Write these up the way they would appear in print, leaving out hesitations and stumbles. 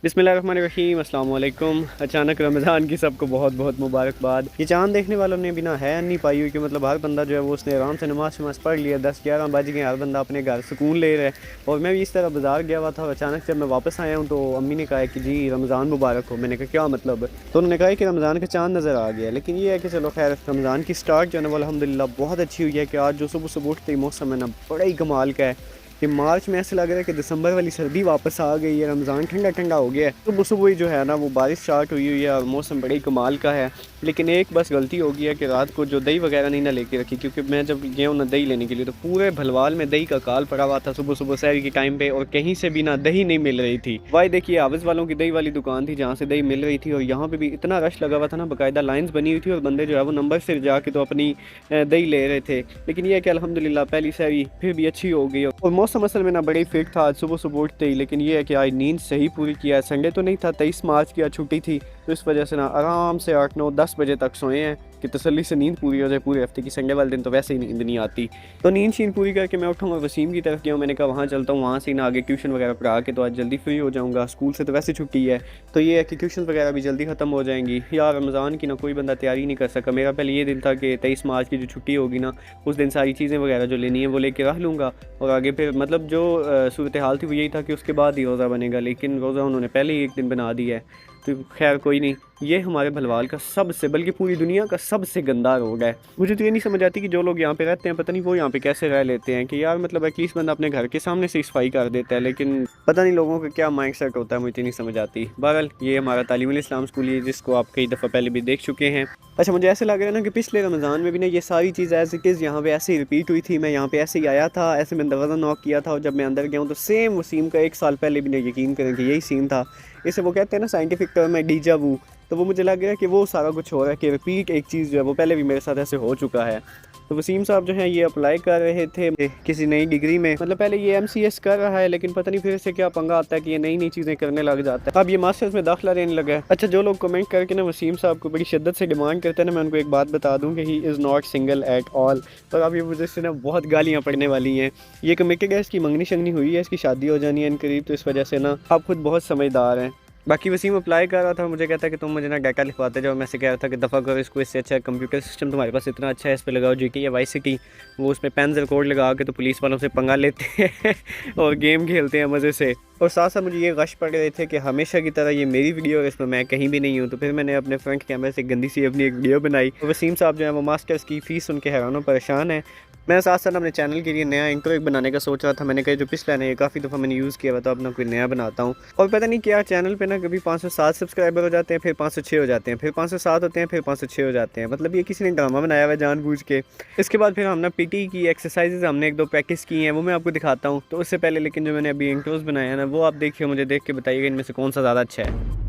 बिस्मिल्लाहिर्रहमानिर्रहीम अस्सलाम वालेकुम। अचानक रमज़ान की सबको बहुत बहुत मुबारकबाद। ये चांद देखने वालों ने बिना है नहीं पाई हुई कि मतलब हर बंदा जो है वो उसने आराम से नमाज शमाज पढ़ लिया, 10-11 बज गए, हर बंदा अपने घर सुकून ले रहा है। और मैं भी इस तरह बाज़ार गया हुआ था और अचानक जब मैं वापस आया हूँ तो अम्मी ने कहा कि जी रमज़ान मुबारक हो। मैंने कहा क्या मतलब? तो उन्होंने कहा कि रमज़ान का चाँद नज़र आ गया। लेकिन ये है कि चलो खैर, रमज़ान की स्टार्ट जो है ना वो अल्हम्दुलिल्लाह बहुत अच्छी हुई है कि आज जो सुबह सुबह उठते ही मौसम है ना बड़ा ही कमाल का है कि मार्च में ऐसे लग रहा है कि दिसंबर वाली सर्दी वापस आ गई है, रमज़ान ठंडा ठंडा हो गया है। सुबह सुबह ही जो है ना वो बारिश स्टार्ट हुई हुई है और मौसम बड़े ही कमाल का है। लेकिन एक बस गलती हो गई है कि रात को जो दही वगैरह नहीं ना लेके रखी, क्योंकि मैं जब गया हूँ ना दही लेने के लिए तो पूरे भलवाल में दही का काल पड़ा हुआ था सुबह सुबह सहर के टाइम पे, और कहीं से भी ना दही नहीं मिल रही थी। भाई देखिए, हाविज वालों की दही वाली दुकान थी जहाँ से दही मिल रही थी, और यहाँ पे भी इतना रश लगा हुआ था ना, बाकायदा लाइन्स बनी हुई थी और बंदे जो है वो नंबर से जाके तो अपनी दही ले रहे थे। लेकिन यह है कि अल्हम्दुलिल्लाह पहली सहरी फिर भी अच्छी हो गई और मौसम असल में ना बड़ी फिट था आज सुबह सुबह उठते ही। लेकिन ये है कि आज नींद सही पूरी किया है। संडे तो नहीं था, 23 मार्च की आज छुट्टी थी, तो इस वजह से ना आराम से 8-9-10 बजे तक सोए हैं कि तसल्ली से नींद पूरी हो जाए पूरे हफ्ते की। संडे वाले दिन तो वैसे ही नींद नहीं आती। तो नींद शीन पूरी करके मैं उठाऊँ और वसीम की तरफ गया हूँ। मैंने कहा वहाँ चलता हूँ, वहाँ से ना आगे ट्यूशन वगैरह पढ़ा के तो आज जल्दी फ्री हो जाऊँगा। स्कूल से तो वैसे छुट्टी है, तो ये है कि ट्यूशन वगैरह भी जल्दी ख़त्म हो जाएंगी। यार रमज़ान की ना कोई बंदा तैयारी नहीं कर सका। मेरा पहले ये दिन था कि 23 मार्च की जो छुट्टी होगी ना उस दिन सारी चीज़ें वगैरह जो लेनी है वो लेके रख लूँगा, और आगे फिर मतलब जो सूरत हाल थी वो यही था कि उसके बाद ही रोज़ा बनेगा। लेकिन रोज़ा उन्होंने पहले ही एक दिन बना दिया है, तो खैर कोई नहीं। ये हमारे भलवाल का सबसे, बल्कि पूरी दुनिया का सबसे गंदा रोड है। मुझे तो ये नहीं समझ आती कि जो लोग यहाँ पे रहते हैं पता नहीं वो यहाँ पे कैसे रह लेते हैं कि यार मतलब एटलीस्ट बंदा अपने घर के सामने से सफाई कर देता है, लेकिन पता नहीं लोगों का क्या माइंड सेट होता है, मुझे नहीं समझ आती। बहरहाल ये हमारा तालीमुल इस्लाम स्कूल है जिसको आप कई दफ़ा पहले भी देख चुके हैं। अच्छा, मुझे ऐसे लग रहा है ना कि पिछले रमज़ान में भी ना ये सारी चीज़ एज इट इज़ यहाँ पे ऐसे ही रिपीट हुई थी। मैं यहाँ पे ऐसे ही आया था, ऐसे मैंने दरवाज़ा नॉक किया था और जब मैं अंदर गया हूँ तो सेम वसीम का 1 साल पहले भी नहीं, यकीन करें कि यही सीन था। इसे वो कहते हैं ना साइंटिफिक टर्म में डीजा वू। तो वो मुझे लग गया कि वो सारा कुछ हो रहा है कि रिपीट एक चीज़ जो है वो पहले भी मेरे साथ ऐसे हो चुका है। तो वसीम साहब जो हैं ये अप्लाई कर रहे थे किसी नई डिग्री में, मतलब पहले ये एमसीएस कर रहा है लेकिन पता नहीं फिर से क्या पंगा आता है कि ये नई नई चीज़ें करने लग जाता है। अब ये मास्टर्स में दाखिला लेने लगा है। अच्छा, जो लोग कमेंट करके ना वसीम साहब को बड़ी शिद्दत से डिमांड करते हैं ना, मैं उनको एक बात बता दूं कि he is not single at all. और अब ये मुझे से ना बहुत गालियाँ पड़ने वाली हैं। ये कमिटेड है, इसकी मंगनी शंगनी हुई है, इसकी शादी हो जानी है इन करीब, तो इस वजह से ना आप खुद बहुत समझदार हैं। बाकी वसीम अप्लाई कर रहा था, मुझे कहता है कि तुम मुझे ना डाटा लिखवाते जाओ। मैं से कह रहा था कि दफ़ा करो इसको, इससे अच्छा कंप्यूटर सिस्टम तुम्हारे पास इतना अच्छा है, इस पर लगाओ जीटी या वाई सिटी। वो उसमें पेन रिकॉर्ड लगा के तो पुलिस वालों से पंगा लेते हैं और गेम खेलते हैं मज़े से। और साथ साथ मुझे ये गश पड़ रहे थे कि हमेशा की तरह ये मेरी वीडियो है, इसमें मैं कहीं भी नहीं हूँ। तो फिर मैंने अपने फ्रंट कैमरे से गंदी सी अपनी एक वीडियो बनाई। वसीम साहब जो है वो मास्टर्स की फ़ीस उनके हैरानों परेशान है। मैं साथ साथ अपने चैनल के लिए नया इंट्रो एक बनाने का सोच रहा था। मैंने कहा जो पिछला है काफ़ी दफ़ा मैंने यूज़ किया हुआ, तो अपना कोई नया बनाता हूँ। और पता नहीं क्या चैनल पे ना कभी 507 सब्सक्राइबर हो जाते हैं, फिर 506 हो जाते हैं, फिर 507 होते हैं, फिर 506 हो जाते हैं। मतलब ये किसी ने ड्रामा बनाया हुआ है जानबूझ के। इसके बाद फिर हमने पीटी की एक्सरसाइजेज हमने 1-2 प्रैक्टिस की हैं, वो मैं आपको दिखाता हूँ। तो उससे पहले लेकिन जो मैंने अभी इंट्रोज बनाया है ना वो आप देखिए, मुझे देख के बताइएगा इनमें से कौन सा ज़्यादा अच्छा है।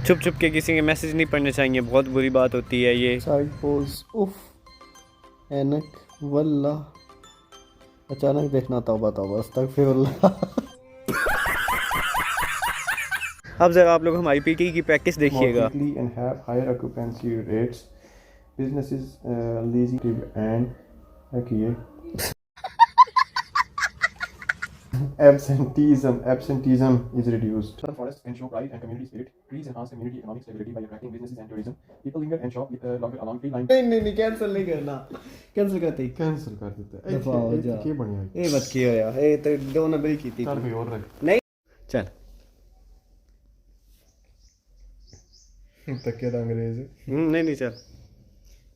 छुप छुप के किसी के मैसेज नहीं पढ़ने चाहिए, बहुत बुरी बात होती है ये। साइड पोज उफ एनक वल्ला अचानक देखना तौबा तौबा अस्तगफिरुल्लाह। अब ज़रा आप लोग हमारी पीटी की प्रैक्टिस More देखिएगा। quickly and have higher occupancy rates. Businesses lazy and रखिए absenteeism is reduced. Forests ensure pride and community spirit. Trees enhance community economic stability by attracting businesses and tourism. People linger and shop longer along tree lines. नहीं नहीं नहीं, cancel नहीं करना, cancel करते ही cancel कर देते हैं। दफा हो जा। क्या बढ़िया है। ए मत कियो यार, ए तो दो नंबर की थी चल कोई और रख। नहीं। चल तकिया था अंग्रेज नहीं नहीं चल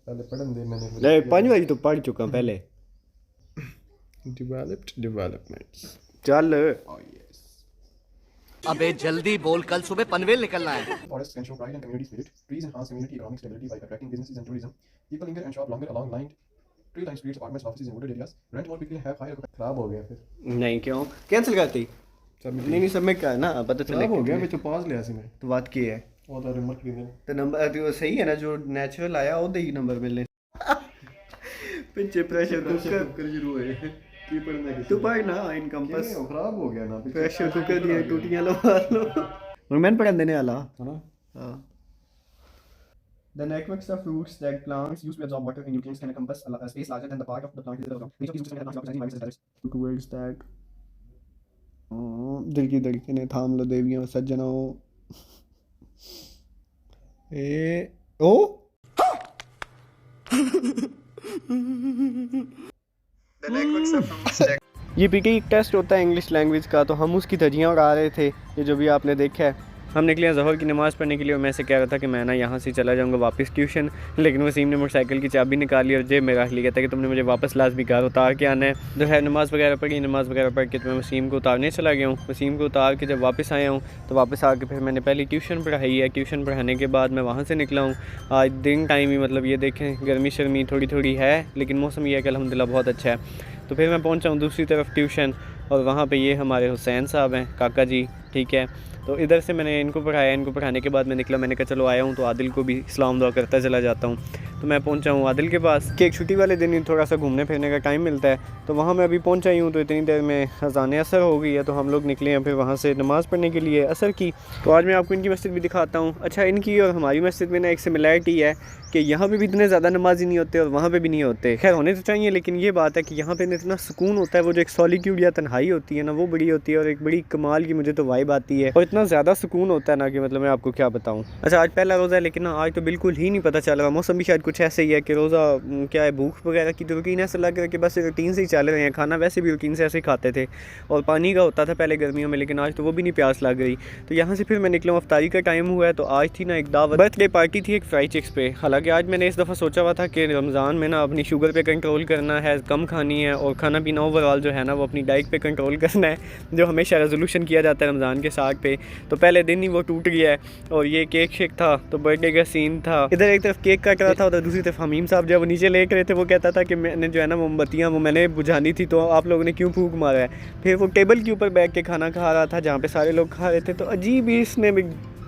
पहले पढ़न दे मैंने ले 5 बारी तो पढ़ चुका पहले डेवलप्ड डेवलपमेंट्स चल oh yes अबे जल्दी बोल, कल सुबह पनवेल निकलना है। forests can show pride and community spirit. Trees enhance community economic stability by attracting businesses and tourism. People linger and shop longer along tree lined streets, apartments, offices in wooded areas. Rent more quickly, have higher खराब हो गया फिर नहीं क्यों cancel करती नहीं नहीं submit कर ना पता चले खराब हो गया मैं पास ले आसी मैं तो बात की है ਉਹ ਤਾਂ ਰਿਮਰ ਕਲੀਨਰ तो नंबर तो सही है ना जो नेचुरल आया वो ही नंबर मिलने पीछे प्रेशर कुकर ਕੁੱਕਰ ਜ਼ਰੂਰ ਹੋਏ ਕੀ ਪੜਨਾ तू पढ़ ना इनकम्पस ਖਰਾਬ ਹੋ ਗਿਆ ਨਾ प्रेशर कुकर दिए टूटियां लगा लो और मैंने पढ़ा देने वाला ਹਨਾ हाँ The networks of roots that plants use to absorb water and nutrients can encompass a space larger than the part of the plant is developed. Each of these roots can enhance viruses towards that. दिल की धड़कनें थाम लो देवियों सज्जनों ओ ये PT एक test होता है English language का तो हम उसकी धज्जियाँ उड़ा रहे थे ये जो भी आपने देखा है हम निकले हैं ज़हर की नमाज़ पढ़ने के लिए और मैं से कह रहा था कि मैं ना यहाँ से चला जाऊँगा वापस ट्यूशन लेकिन वसीम ने मोटरसाइकिल की चाबी निकाली और जेब में रख ली कहता कि तुमने मुझे वापस लाजमी घर उतार के आना है जो है नमाज़ वगैरह पढ़ी नमाज़ वगैरह पढ़ के तो मैं वसीम को उतारने चला गया हूँ वसीम को उतार के जब वापस आया हूँ तो वापस आके फिर मैंने पहले ट्यूशन पढ़ाई है ट्यूशन पढ़ाने के बाद मैं वहाँ से निकला हूँ आज दिन टाइम ही मतलब ये देखें गर्मी शर्मी थोड़ी थोड़ी है लेकिन मौसम ये है कि अल्हम्दुलिल्लाह बहुत अच्छा है तो फिर मैं पहुँचा हूँ दूसरी तरफ ट्यूशन और वहाँ पे ये हमारे हुसैन साहब हैं काका जी ठीक है तो इधर से मैंने इनको पढ़ाया इनको पढ़ाने के बाद मैं निकला मैंने कहा चलो आया हूँ तो आदिल को भी सलाम दुआ करता चला जाता हूँ तो मैं पहुँचा हूँ आदिल के पास कि एक छुट्टी वाले दिन ही थोड़ा सा घूमने फिरने का टाइम मिलता है तो वहाँ मैं अभी पहुँचा ही हूँ तो इतनी देर में अज़ान असर हो गई है तो हम लोग निकले हैं फिर वहाँ से नमाज़ पढ़ने के लिए असर की तो आज मैं आपको इनकी मस्जिद भी दिखाता हूँ अच्छा इनकी और हमारी मस्जिद में ना एक सिमिलैरिटी है कि यहाँ पे भी इतने ज़्यादा नमाजी नहीं होते और वहाँ पे भी नहीं होते खैर होने तो चाहिए लेकिन ये बात है कि यहाँ पे इतना सुकून होता है वो जो एक सॉलिट्यूड या तन्हाई होती है ना वो बड़ी होती है और एक बड़ी कमाल की मुझे तो वाइब आती है और इतना ज़्यादा सुकून होता है ना कि मतलब मैं आपको क्या बताऊँ अच्छा आज पहला रोज़ा है लेकिन ना आज तो बिल्कुल ही नहीं पता चल रहा मौसम भी शायद कुछ ऐसे ही है कि रोज़ा क्या है भूख वगैरह की तो रूटीन ऐसा लग रहा है कि बस रूटीन से ही चल रहे हैं खाना वैसे भी रूटीन से ऐसे ही खाते थे और पानी का होता था पहले गर्मियों में लेकिन आज तो वो भी नहीं प्यास लग गई तो यहाँ से फिर मैं निकला हूँ अफ्तारी का टाइम हुआ है तो आज थी ना एक दावत बर्थडे पार्टी थी एक फ्राई चिक्स पे हालांकि आज मैंने इस दफ़ा सोचा हुआ था कि रमज़ान में ना अपनी शुगर पे कंट्रोल करना है कम खानी है और खाना पीना ओवरऑल जो है ना वो अपनी डाइट पे कंट्रोल करना है जो हमेशा रेजोल्यूशन किया जाता है रमज़ान के साथ पे तो पहले दिन ही वो टूट गया है और ये केक शेक था तो बर्थडे का सीन था इधर एक तरफ केक काट रहा था उधर दूसरी तरफ हमीम साहब जब वो नीचे लेकर रहे थे वो कहता था कि मैंने जो है ना मोमबत्तियाँ वो मैंने बुझानी थी तो आप लोगों ने क्यों फूंक मारा है फिर वो टेबल के ऊपर बैठ के खाना खा रहा था जहाँ पे सारे लोग खा रहे थे तो अजीब ही इसमें भी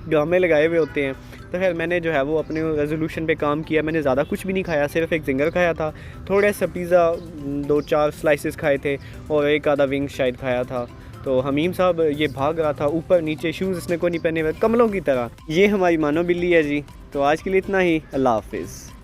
ड्रामे लगाए हुए होते हैं तो खैर मैंने जो है वो अपने रेजोल्यूशन पे काम किया मैंने ज़्यादा कुछ भी नहीं खाया सिर्फ एक जिंगर खाया था थोड़ा सा पिज़्ज़ा 2-4 स्लाइसेस खाए थे और एक आधा विंग शायद खाया था तो हमीम साहब ये भाग रहा था ऊपर नीचे शूज़ इसने को नहीं पहने हुए कमलों की तरह ये हमारी मानो बिल्ली है जी तो आज के लिए इतना ही अल्लाह हाफिज़